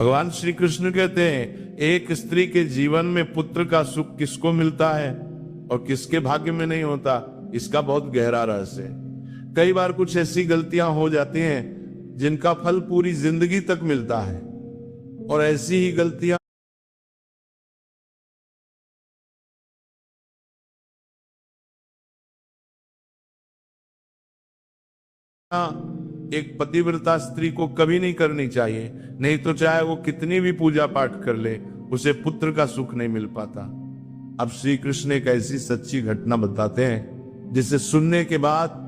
भगवान श्री कृष्ण कहते हैं एक स्त्री के जीवन में पुत्र का सुख किसको मिलता है और किसके भाग्य में नहीं होता, इसका बहुत गहरा रहस्य है। कई बार कुछ ऐसी गलतियां हो जाती हैं जिनका फल पूरी जिंदगी तक मिलता है, और ऐसी ही गलतियां एक पतिव्रता स्त्री को कभी नहीं करनी चाहिए, नहीं तो चाहे वो कितनी भी पूजा पाठ कर ले, उसे पुत्र का सुख नहीं मिल पाता। अब श्री कृष्ण एक ऐसी सच्ची घटना बताते हैं जिसे सुनने के बाद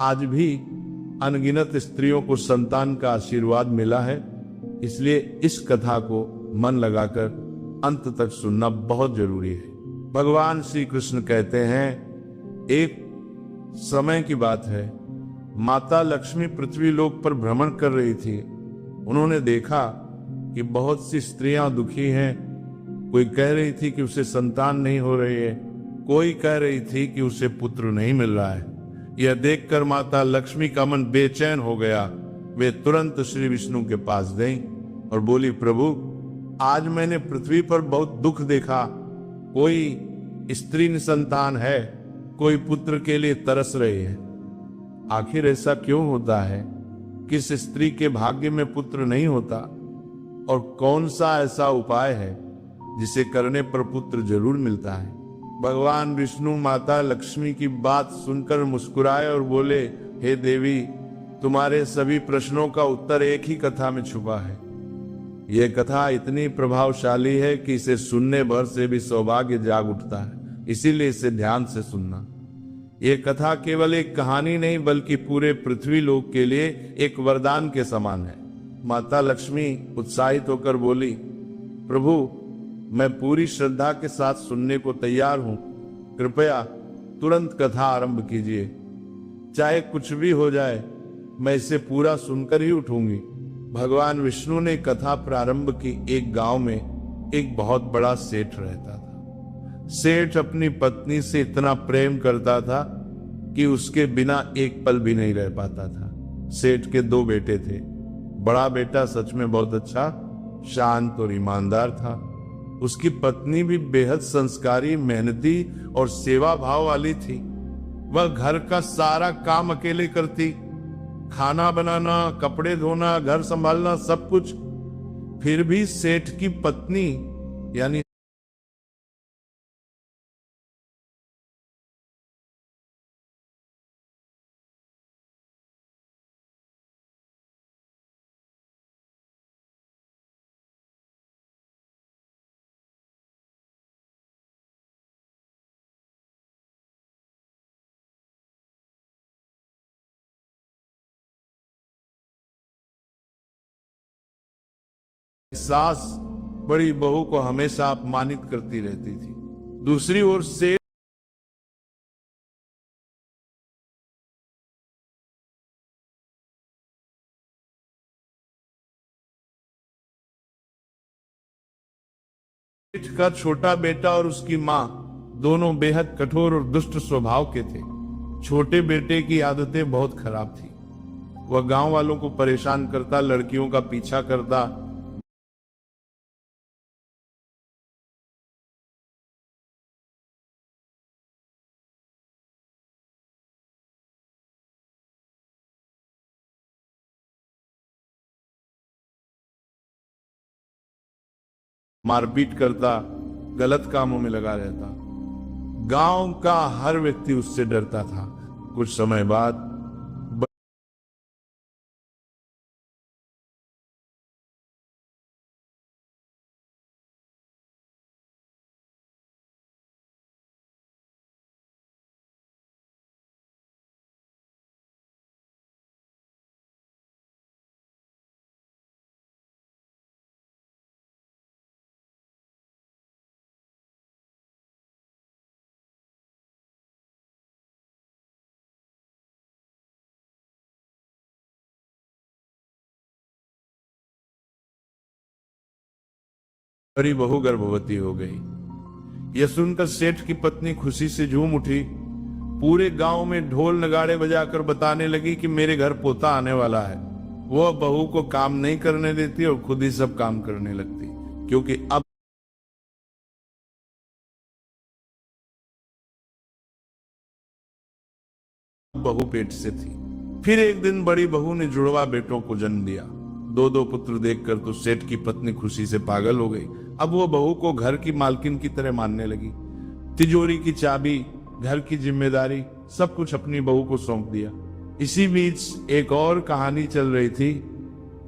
आज भी अनगिनत स्त्रियों को संतान का आशीर्वाद मिला है। इसलिए इस कथा को मन लगाकर अंत तक सुनना बहुत जरूरी है। भगवान श्री कृष्ण कहते हैं, एक समय की बात है, माता लक्ष्मी पृथ्वी लोक पर भ्रमण कर रही थी। उन्होंने देखा कि बहुत सी स्त्रियां दुखी हैं। कोई कह रही थी कि उसे संतान नहीं हो रही है, कोई कह रही थी कि उसे पुत्र नहीं मिल रहा है। यह देखकर माता लक्ष्मी का मन बेचैन हो गया। वे तुरंत श्री विष्णु के पास गईं और बोली, प्रभु, आज मैंने पृथ्वी पर बहुत दुख देखा। कोई स्त्री निसंतान है, कोई पुत्र के लिए तरस रही है। आखिर ऐसा क्यों होता है? किस स्त्री के भाग्य में पुत्र नहीं होता? और कौन सा ऐसा उपाय है जिसे करने पर पुत्र जरूर मिलता है? भगवान विष्णु माता लक्ष्मी की बात सुनकर मुस्कुराए और बोले, हे देवी, तुम्हारे सभी प्रश्नों का उत्तर एक ही कथा में छुपा है। यह कथा इतनी प्रभावशाली है कि इसे सुनने भर से भी सौभाग्य जाग उठता है, इसीलिए इसे ध्यान से सुनना। ये कथा केवल एक कहानी नहीं बल्कि पूरे पृथ्वी लोक के लिए एक वरदान के समान है। माता लक्ष्मी उत्साहित होकर बोली, प्रभु, मैं पूरी श्रद्धा के साथ सुनने को तैयार हूं। कृपया तुरंत कथा आरंभ कीजिए। चाहे कुछ भी हो जाए, मैं इसे पूरा सुनकर ही उठूंगी। भगवान विष्णु ने कथा प्रारंभ की। एक गांव में एक बहुत बड़ा सेठ रहता था। सेठ अपनी पत्नी से इतना प्रेम करता था कि उसके बिना एक पल भी नहीं रह पाता था। सेठ के दो बेटे थे। बड़ा बेटा सच में बहुत अच्छा, शांत और ईमानदार था। उसकी पत्नी भी बेहद संस्कारी, मेहनती और सेवा भाव वाली थी। वह घर का सारा काम अकेले करती, खाना बनाना, कपड़े धोना, घर संभालना, सब कुछ। फिर भी सेठ की पत्नी यानी सास बड़ी बहू को हमेशा अपमानित करती रहती थी। दूसरी ओर सेठ का छोटा बेटा और उसकी माँ दोनों बेहद कठोर और दुष्ट स्वभाव के थे। छोटे बेटे की आदतें बहुत खराब थी। वह गांव वालों को परेशान करता, लड़कियों का पीछा करता, मारपीट करता, गलत कामों में लगा रहता। गांव का हर व्यक्ति उससे डरता था। कुछ समय बाद बड़ी बहू गर्भवती हो गई। यह सुनकर सेठ की पत्नी खुशी से झूम उठी। पूरे गांव में ढोल नगाड़े बजाकर बताने लगी कि मेरे घर पोता आने वाला है। वो बहू को काम नहीं करने देती और खुद ही सब काम करने लगती, क्योंकि अब बहू पेट से थी। फिर एक दिन बड़ी बहू ने जुड़वा बेटों को जन्म दिया। दो दो पुत्र देखकर तो सेठ की पत्नी खुशी से पागल हो गई। अब वो बहू को घर की मालकिन की तरह मानने लगी। तिजोरी की चाबी, घर की जिम्मेदारी, सब कुछ अपनी बहू को सौंप दिया। इसी बीच एक और कहानी चल रही थी।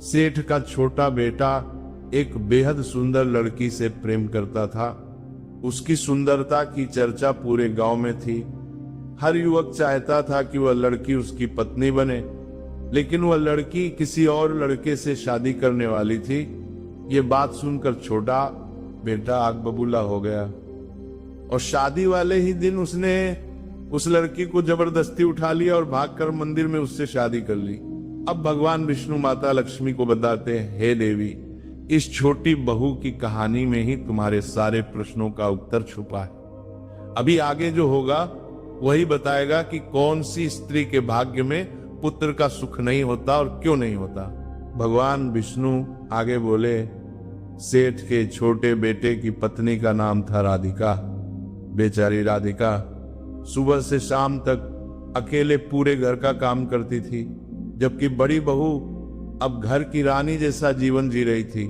सेठ का छोटा बेटा एक बेहद सुंदर लड़की से प्रेम करता था। उसकी सुंदरता की चर्चा पूरे गांव में थी। हर युवक चाहता था कि वह लड़की उसकी पत्नी बने, लेकिन वह लड़की किसी और लड़के से शादी करने वाली थी। ये बात सुनकर छोटा बेटा आग बबूला हो गया और शादी वाले ही दिन उसने उस लड़की को जबरदस्ती उठा लिया और भागकर मंदिर में उससे शादी कर ली। अब भगवान विष्णु माता लक्ष्मी को बताते हैं, हे देवी, इस छोटी बहू की कहानी में ही तुम्हारे सारे प्रश्नों का उत्तर छुपा है। अभी आगे जो होगा वही बताएगा कि कौन सी स्त्री के भाग्य में पुत्र का सुख नहीं होता और क्यों नहीं होता। भगवान विष्णु आगे बोले, सेठ के छोटे बेटे की पत्नी का नाम था राधिका। बेचारी राधिका सुबह से शाम तक अकेले पूरे घर का काम करती थी, जबकि बड़ी बहू अब घर की रानी जैसा जीवन जी रही थी।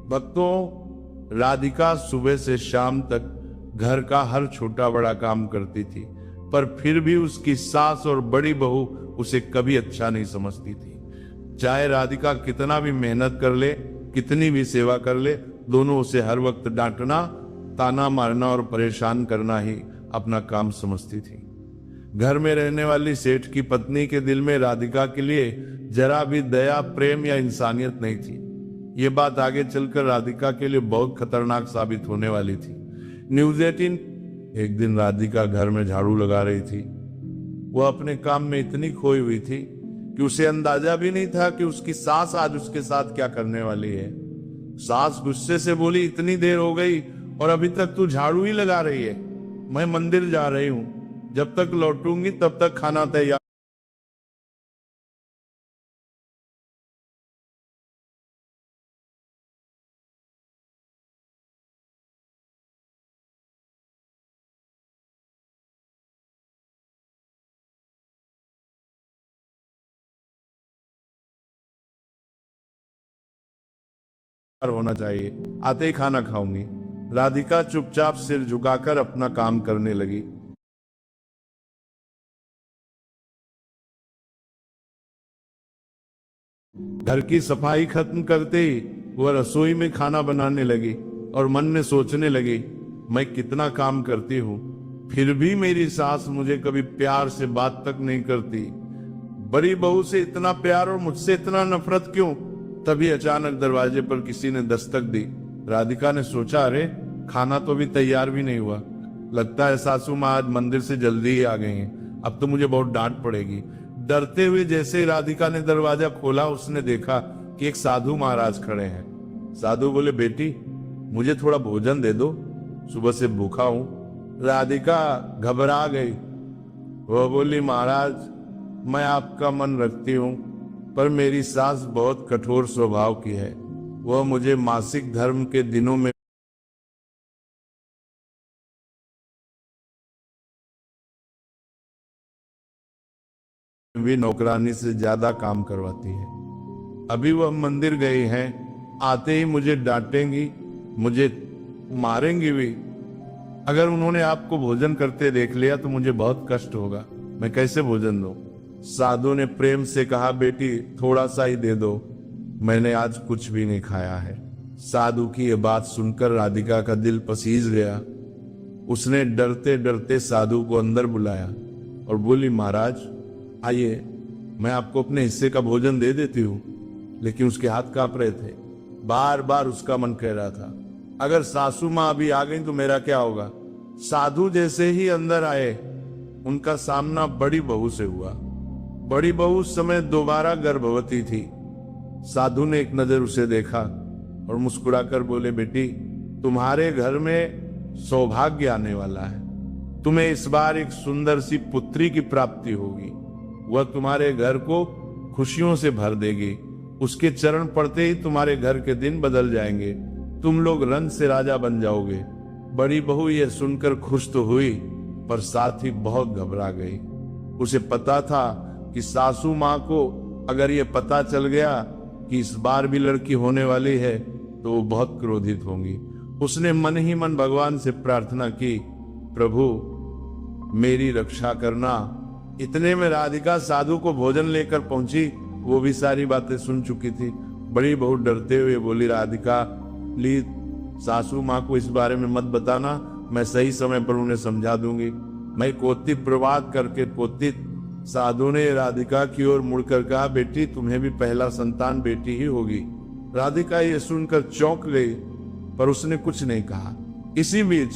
भक्तों, राधिका सुबह से शाम तक घर का हर छोटा बड़ा काम करती थी, पर फिर भी उसकी सास और बड़ी बहू उसे कभी अच्छा नहीं समझती थी। चाहे राधिका कितना भी मेहनत कर ले, कितनी भी सेवा कर ले, दोनों उसे हर वक्त डांटना, ताना मारना और परेशान करना ही अपना काम समझती थी। घर में रहने वाली सेठ की पत्नी के दिल में राधिका के लिए जरा भी दया, प्रेम या इंसानियत नहीं थी। ये बात आगे चलकर राधिका के लिए बहुत खतरनाक साबित होने वाली थी। न्यूज़ 18। एक दिन राधिका घर में झाड़ू लगा रही थी। वह अपने काम में इतनी खोई हुई थी कि उसे अंदाजा भी नहीं था कि उसकी सास आज उसके साथ क्या करने वाली है। सास गुस्से से बोली, इतनी देर हो गई और अभी तक तू झाड़ू ही लगा रही है। मैं मंदिर जा रही हूं, जब तक लौटूंगी तब तक खाना तैयार। होना चाहिए, आते ही खाना खाऊंगी। राधिका चुपचाप सिर झुकाकर अपना काम करने लगी। घर की सफाई खत्म करते ही वह रसोई में खाना बनाने लगी और मन में सोचने लगी, मैं कितना काम करती हूँ, फिर भी मेरी सास मुझे कभी प्यार से बात तक नहीं करती। बड़ी बहू से इतना प्यार और मुझसे इतना नफरत क्यों? तभी अचानक दरवाजे पर किसी ने दस्तक दी। राधिका ने सोचा, अरे खाना तो अभी तैयार भी नहीं हुआ, लगता है सासू माँ आज मंदिर से जल्दी ही आ गई हैं, अब तो मुझे बहुत डांट पड़ेगी। डरते हुए जैसे ही राधिका ने दरवाजा खोला, उसने देखा कि एक साधु महाराज खड़े हैं। साधु बोले, बेटी मुझे थोड़ा भोजन दे दो, सुबह से भूखा हूं। राधिका घबरा गई। वह बोली, महाराज मैं आपका मन रखती हूं, पर मेरी सास बहुत कठोर स्वभाव की है। वह मुझे मासिक धर्म के दिनों में भी नौकरानी से ज्यादा काम करवाती है। अभी वह मंदिर गई हैं, आते ही मुझे डांटेंगी, मुझे मारेंगी भी। अगर उन्होंने आपको भोजन करते देख लिया तो मुझे बहुत कष्ट होगा, मैं कैसे भोजन दूं? साधु ने प्रेम से कहा, बेटी थोड़ा सा ही दे दो, मैंने आज कुछ भी नहीं खाया है। साधु की यह बात सुनकर राधिका का दिल पसीज गया। उसने डरते डरते साधु को अंदर बुलाया और बोली, महाराज आइए, मैं आपको अपने हिस्से का भोजन दे देती हूँ। लेकिन उसके हाथ कांप रहे थे। बार बार उसका मन कह रहा था, अगर सासू माँ अभी आ गई तो मेरा क्या होगा? साधु जैसे ही अंदर आए, उनका सामना बड़ी बहू से हुआ। बड़ी बहू उस समय दोबारा गर्भवती थी। साधु ने एक नजर उसे देखा और मुस्कुराकर बोले, बेटी तुम्हारे घर में सौभाग्य आने वाला है। तुम्हें इस बार एक सुंदर सी पुत्री की प्राप्ति होगी। वह तुम्हारे घर को खुशियों से भर देगी। उसके चरण पड़ते ही तुम्हारे घर के दिन बदल जाएंगे, तुम लोग रंग से राजा बन जाओगे। बड़ी बहू यह सुनकर खुश तो हुई, पर साथ ही बहुत घबरा गई। उसे पता था कि सासू माँ को अगर ये पता चल गया कि इस बार भी लड़की होने वाली है तो वो बहुत क्रोधित होंगी। उसने मन ही मन भगवान से प्रार्थना की, प्रभु मेरी रक्षा करना। इतने में राधिका साधु को भोजन लेकर पहुंची। वो भी सारी बातें सुन चुकी थी। बड़ी बहू डरते हुए बोली, राधिका प्लीज सासू माँ को इस बारे में मत बताना, मैं सही समय पर उन्हें समझा दूंगी। मैं कोति प्रवाद करके पोती। साधु ने राधिका की ओर मुड़कर कहा, बेटी तुम्हें भी पहला संतान बेटी ही होगी। राधिका ये सुनकर चौंक गई, पर उसने कुछ नहीं कहा। इसी बीच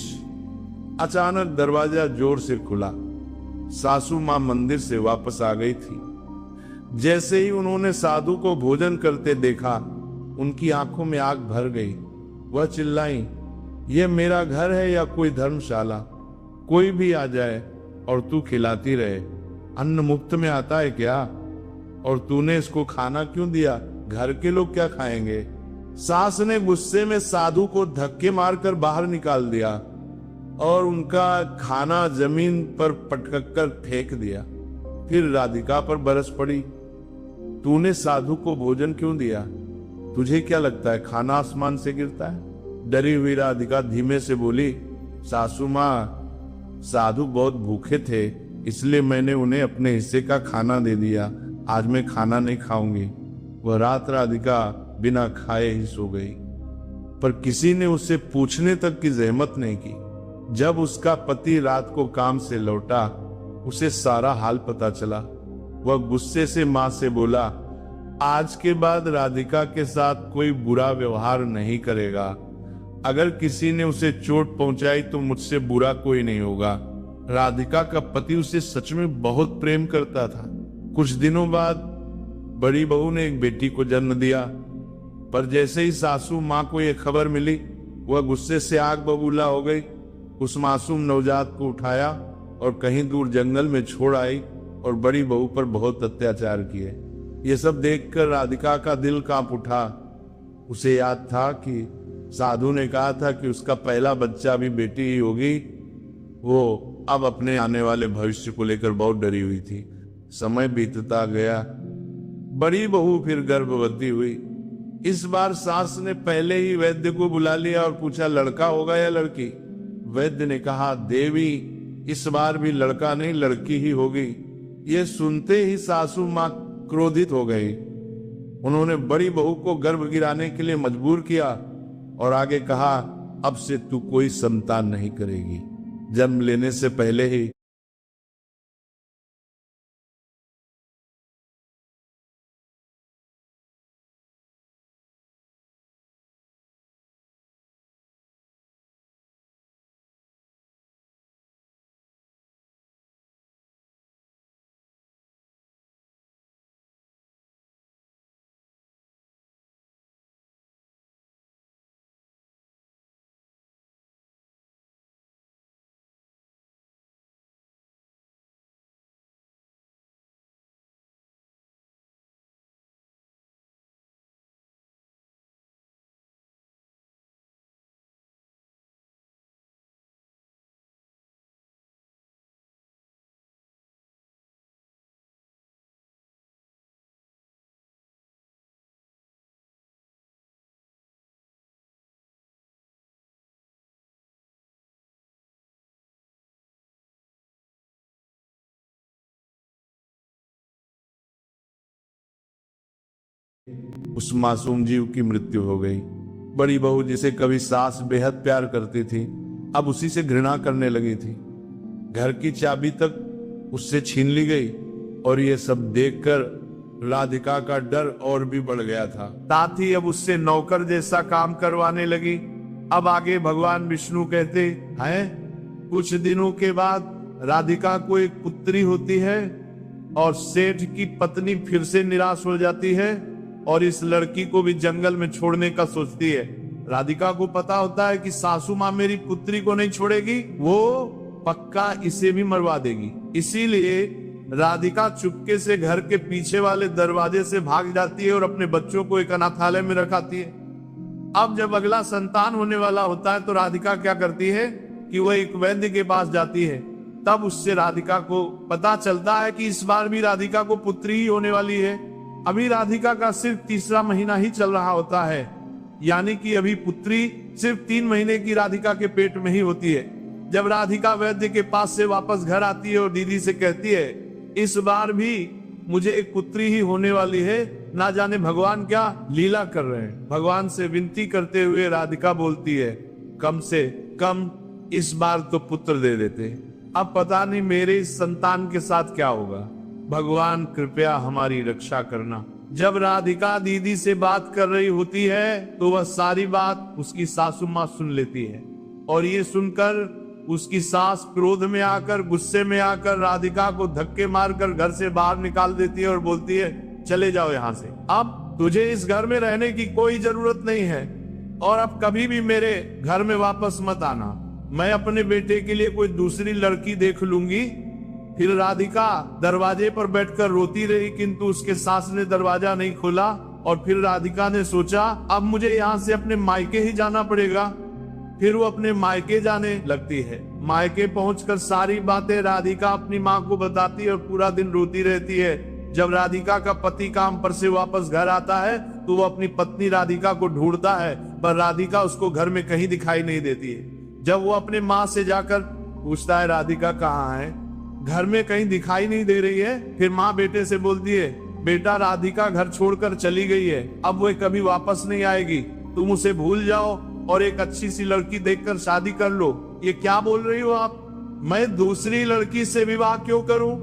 अचानक दरवाजा जोर से खुला। सासू माँ मंदिर से वापस आ गई थी। जैसे ही उन्होंने साधु को भोजन करते देखा, उनकी आंखों में आग भर गई। वह चिल्लाई, यह मेरा घर है या कोई धर्मशाला? कोई भी आ जाए और तू खिलाती रहे। अन्न मुफ्त में आता है क्या? और तूने इसको खाना क्यों दिया? घर के लोग क्या खाएंगे? सास ने गुस्से में साधु को धक्के मारकर बाहर निकाल दिया और उनका खाना जमीन पर पटक कर फेंक दिया। फिर राधिका पर बरस पड़ी, तूने साधु को भोजन क्यों दिया? तुझे क्या लगता है खाना आसमान से गिरता है? डरी हुई राधिका धीमे से बोली, सासू माँ साधु बहुत भूखे थे, इसलिए मैंने उन्हें अपने हिस्से का खाना दे दिया। आज मैं खाना नहीं खाऊंगी। वह रात राधिका बिना खाए ही सो गई, पर किसी ने उससे पूछने तक की जहमत नहीं की। जब उसका पति रात को काम से लौटा, उसे सारा हाल पता चला। वह गुस्से से मां से बोला, आज के बाद राधिका के साथ कोई बुरा व्यवहार नहीं करेगा। अगर किसी ने उसे चोट पहुंचाई तो मुझसे बुरा कोई नहीं होगा। राधिका का पति उसे सच में बहुत प्रेम करता था। कुछ दिनों बाद बड़ी बहू ने एक बेटी को जन्म दिया, पर जैसे ही सासू माँ को यह खबर मिली, वह गुस्से से आग बबूला हो गई। उस मासूम नवजात को उठाया और कहीं दूर जंगल में छोड़ आई और बड़ी बहू पर बहुत अत्याचार किए। ये सब देखकर राधिका का दिल कांप उठा। उसे याद था कि साधु ने कहा था कि उसका पहला बच्चा भी बेटी ही होगी। वो अब अपने आने वाले भविष्य को लेकर बहुत डरी हुई थी। समय बीतता गया, बड़ी बहू फिर गर्भवती हुई। इस बार सास ने पहले ही वैद्य को बुला लिया और पूछा, लड़का होगा या लड़की? वैद्य ने कहा, देवी इस बार भी लड़का नहीं लड़की ही होगी। ये सुनते ही सासू माँ क्रोधित हो गई। उन्होंने बड़ी बहू को गर्भ गिराने के लिए मजबूर किया और आगे कहा, अब से तू कोई संतान नहीं करेगी। जन्म लेने से पहले ही उस मासूम जीव की मृत्यु हो गई। बड़ी बहू जिसे कभी सास बेहद प्यार करती थी, अब उसी से घृणा करने लगी थी। घर की चाबी तक उससे छीन ली गई और ये सब देखकर राधिका का डर और भी बढ़ गया था। साथ ही अब उससे नौकर जैसा काम करवाने लगी। अब आगे भगवान विष्णु कहते हैं, कुछ दिनों के बाद राधिका को एक पुत्री होती है और सेठ की पत्नी फिर से निराश हो जाती है और इस लड़की को भी जंगल में छोड़ने का सोचती है। राधिका को पता होता है कि सासू माँ मेरी पुत्री को नहीं छोड़ेगी, वो पक्का इसे भी मरवा देगी। इसीलिए राधिका चुपके से घर के पीछे वाले दरवाजे से भाग जाती है और अपने बच्चों को एक अनाथालय में रखाती है। अब जब अगला संतान होने वाला होता है तो राधिका क्या करती है कि वह एक वैद्य के पास जाती है। तब उससे राधिका को पता चलता है कि इस बार भी राधिका को पुत्री ही होने वाली है। अभी राधिका का सिर्फ तीसरा महीना ही चल रहा होता है, यानी कि अभी पुत्री सिर्फ 3 महीने की राधिका के पेट में ही होती है। जब राधिका वैद्य के पास से वापस घर आती है और दीदी से कहती है इस बार भी मुझे एक पुत्री ही होने वाली है, ना जाने भगवान क्या लीला कर रहे हैं। भगवान से विनती करते हुए राधिका बोलती है कम से कम इस बार तो पुत्र दे देते, अब पता नहीं मेरे इस संतान के साथ क्या होगा, भगवान कृपया हमारी रक्षा करना। जब राधिका दीदी से बात कर रही होती है तो वह सारी बात उसकी सासू माँ सुन लेती है और ये सुनकर उसकी सास क्रोध में आकर, गुस्से में आकर राधिका को धक्के मारकर घर से बाहर निकाल देती है और बोलती है चले जाओ यहाँ से, अब तुझे इस घर में रहने की कोई जरूरत नहीं है और अब कभी भी मेरे घर में वापस मत आना, मैं अपने बेटे के लिए कोई दूसरी लड़की देख लूंगी। फिर राधिका दरवाजे पर बैठकर रोती रही, किंतु उसके सास ने दरवाजा नहीं खोला और फिर राधिका ने सोचा अब मुझे यहाँ से अपने मायके ही जाना पड़ेगा। फिर वो अपने मायके जाने लगती है। मायके पहुंचकर सारी बातें राधिका अपनी माँ को बताती है और पूरा दिन रोती रहती है। जब राधिका का पति काम पर से वापस घर आता है तो वो अपनी पत्नी राधिका को ढूंढता है, पर राधिका उसको घर में कहीं दिखाई नहीं देती है। जब वो अपने माँ से जाकर पूछता है राधिका कहाँ है, घर में कहीं दिखाई नहीं दे रही है। फिर माँ बेटे से बोलती है बेटा राधिका घर छोड़कर चली गई है, अब वो कभी वापस नहीं आएगी, तुम उसे भूल जाओ और एक अच्छी सी लड़की देखकर शादी कर लो। ये क्या बोल रही हो आप, मैं दूसरी लड़की से विवाह क्यों करूं?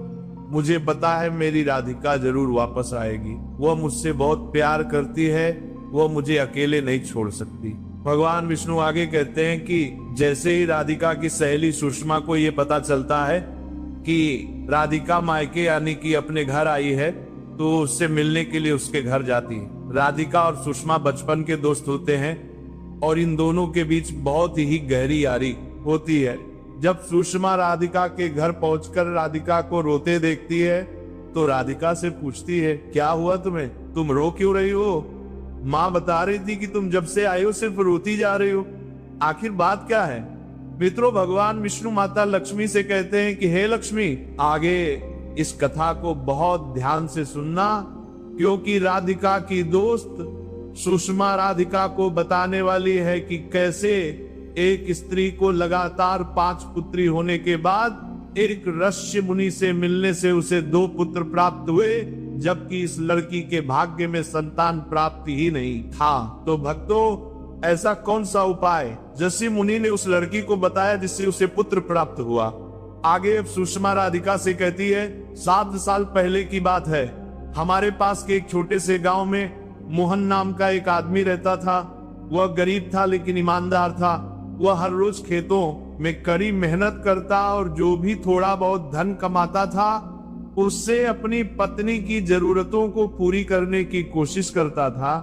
मुझे पता है मेरी राधिका जरूर वापस आएगी, वह मुझसे बहुत प्यार करती है, वह मुझे अकेले नहीं छोड़ सकती। भगवान विष्णु आगे कहते हैं कि जैसे ही राधिका की सहेली सुषमा को ये पता चलता है कि राधिका मायके यानी कि अपने घर आई है तो उससे मिलने के लिए उसके घर जाती है। राधिका और सुषमा बचपन के दोस्त होते हैं और इन दोनों के बीच बहुत ही गहरी यारी होती है। जब सुषमा राधिका के घर पहुंचकर राधिका को रोते देखती है तो राधिका से पूछती है क्या हुआ तुम्हें, तुम रो क्यों रही हो? माँ बता रही थी कि तुम जब से आई हो सिर्फ रोती जा रही हो, आखिर बात क्या है? मित्रों, भगवान विष्णु माता लक्ष्मी से कहते हैं कि हे लक्ष्मी, आगे इस कथा को बहुत ध्यान से सुनना, क्योंकि राधिका की दोस्त सुषमा राधिका को बताने वाली है कि कैसे एक स्त्री को लगातार 5 पुत्री होने के बाद एक ऋषि मुनि से मिलने से उसे 2 पुत्र प्राप्त हुए, जबकि इस लड़की के भाग्य में संतान प्राप्ति ही नहीं था। तो भक्तों, ऐसा कौन सा उपाय ऋषि मुनि ने उस लड़की को बताया जिससे उसे पुत्र प्राप्त हुआ? आगे सुषमा राधिका से कहती है 7 साल पहले की बात है, हमारे पास के एक छोटे से गांव में मोहन नाम का एक आदमी रहता था। वह गरीब था लेकिन ईमानदार था। वह हर रोज खेतों में कड़ी मेहनत करता और जो भी थोड़ा बहुत धन कमाता था उससे अपनी पत्नी की जरूरतों को पूरी करने की कोशिश करता था।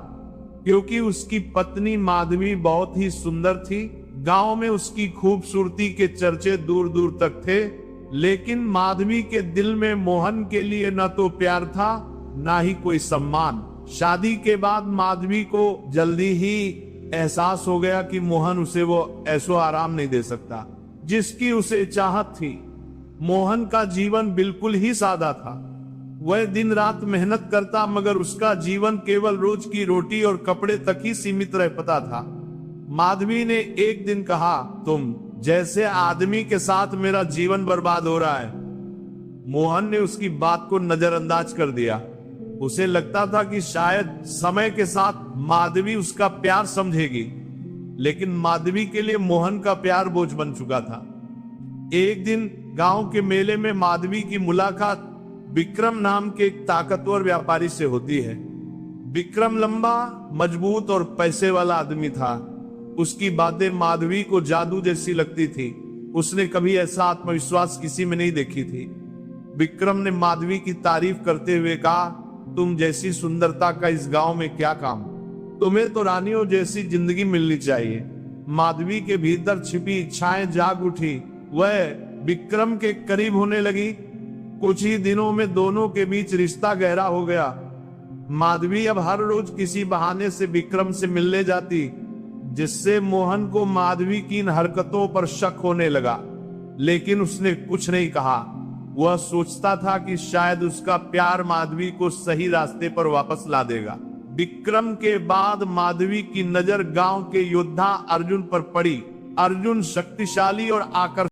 क्योंकि उसकी पत्नी माधवी बहुत ही सुंदर थी, गांव में उसकी खूबसूरती के चर्चे दूर दूर तक थे, लेकिन माधवी के दिल में मोहन के लिए न तो प्यार था न ही कोई सम्मान। शादी के बाद माधवी को जल्दी ही एहसास हो गया कि मोहन उसे वो ऐसो आराम नहीं दे सकता जिसकी उसे चाहत थी। मोहन का जीवन बिल्कुल ही सादा था। वह दिन रात मेहनत करता मगर उसका जीवन केवल रोज की रोटी और कपड़े तक ही सीमित रह पाता था। माधवी ने एक दिन कहा, तुम जैसे आदमी के साथ मेरा जीवन बर्बाद हो रहा है। मोहन ने उसकी बात को नजरअंदाज कर दिया। उसे लगता था कि शायद समय के साथ माधवी उसका प्यार समझेगी, लेकिन माधवी के लिए मोहन का प्यार बोझ बन चुका था। एक दिन गांव के मेले में माधवी की मुलाकात विक्रम नाम के एक ताकतवर व्यापारी से होती है। विक्रम लंबा, मजबूत और पैसे वाला आदमी था। उसकी बातें माधवी को जादू जैसी लगती थी। उसने कभी ऐसा आत्मविश्वास किसी में नहीं देखी थी। विक्रम ने माधवी की तारीफ करते हुए कहा, तुम जैसी सुंदरता का इस गांव में क्या काम, तुम्हें तो रानियों जैसी जिंदगी मिलनी चाहिए। माधवी के भीतर छिपी इच्छाएं जाग उठी। वह विक्रम के करीब होने लगी। कुछ ही दिनों में दोनों के बीच रिश्ता गहरा हो गया। माधवी अब हर रोज किसी बहाने से विक्रम से मिलने जाती, जिससे मोहन को माधवी की इन हरकतों पर शक होने लगा, लेकिन उसने कुछ नहीं कहा। वह सोचता था कि शायद उसका प्यार माधवी को सही रास्ते पर वापस ला देगा। विक्रम के बाद माधवी की नजर गांव के योद्धा अर्जुन पर पड़ी। अर्जुन शक्तिशाली और आकर्षक